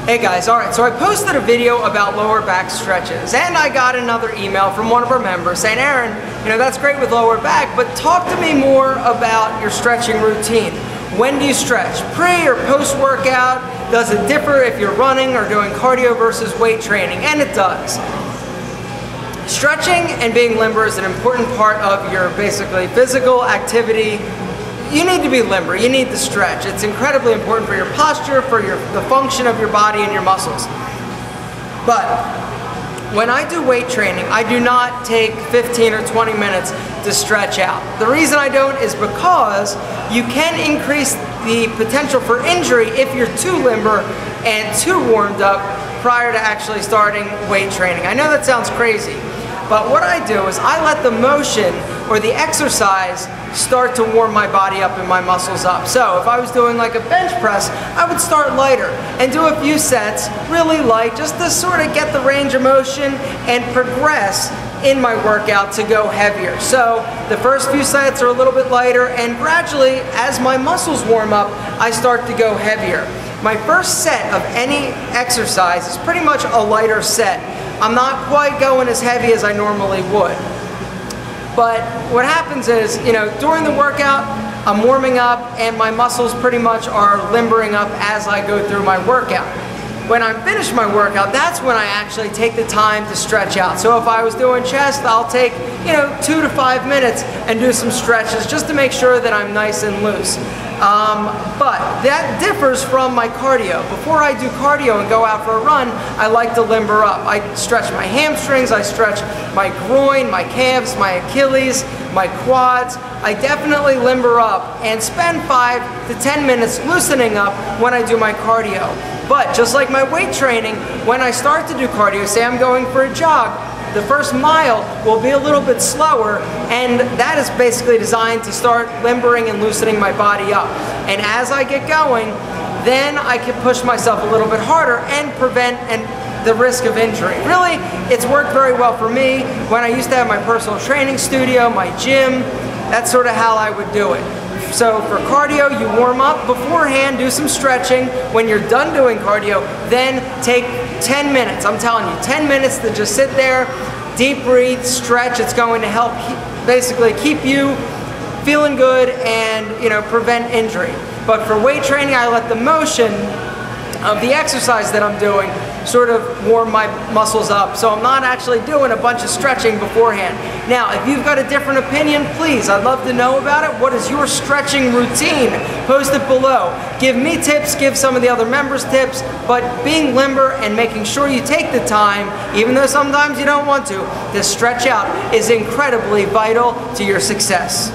Hey guys, alright, so I posted a video about lower back stretches and I got another email from one of our members saying, Aaron, that's great with lower back, but talk to me more about your stretching routine. When do you stretch? Pre or post workout? Does it differ if you're running or doing cardio versus weight training? And it does. Stretching and being limber is an important part of your basically physical activity. You need to be limber, you need to stretch. It's incredibly important for your posture, for the function of your body and your muscles. But when I do weight training, I do not take 15 or 20 minutes to stretch out. The reason I don't is because you can increase the potential for injury if you're too limber and too warmed up prior to actually starting weight training. I know that sounds crazy, but what I do is I let the motion or the exercise start to warm my body up and my muscles up. So if I was doing like a bench press, I would start lighter and do a few sets really light just to sort of get the range of motion and progress in my workout to go heavier. So the first few sets are a little bit lighter, and gradually as my muscles warm up, I start to go heavier. My first set of any exercise is pretty much a lighter set. I'm not quite going as heavy as I normally would. But what happens is, during the workout, I'm warming up and my muscles pretty much are limbering up as I go through my workout. When I'm finished my workout, that's when I actually take the time to stretch out. So if I was doing chest, I'll take 2 to 5 minutes and do some stretches just to make sure that I'm nice and loose. But that differs from my cardio. Before I do cardio and go out for a run, I like to limber up. I stretch my hamstrings, I stretch my groin, my calves, my Achilles, my quads. I definitely limber up and spend 5 to 10 minutes loosening up when I do my cardio. But just like my weight training, when I start to do cardio, say I'm going for a jog, the first mile will be a little bit slower, and that is basically designed to start limbering and loosening my body up. And as I get going, then I can push myself a little bit harder and prevent the risk of injury. Really, it's worked very well for me. When I used to have my personal training studio, my gym, that's sort of how I would do it. So for cardio, you warm up beforehand, do some stretching. When you're done doing cardio, then take 10 minutes. I'm telling you, 10 minutes to just sit there, deep breathe, stretch. It's going to help basically keep you feeling good and prevent injury. But for weight training, I let the motion of the exercise that I'm doing sort of warm my muscles up. So I'm not actually doing a bunch of stretching beforehand. Now, if you've got a different opinion, please, I'd love to know about it. What is your stretching routine? Post it below. Give me tips, give some of the other members tips, but being limber and making sure you take the time, even though sometimes you don't want to stretch out is incredibly vital to your success.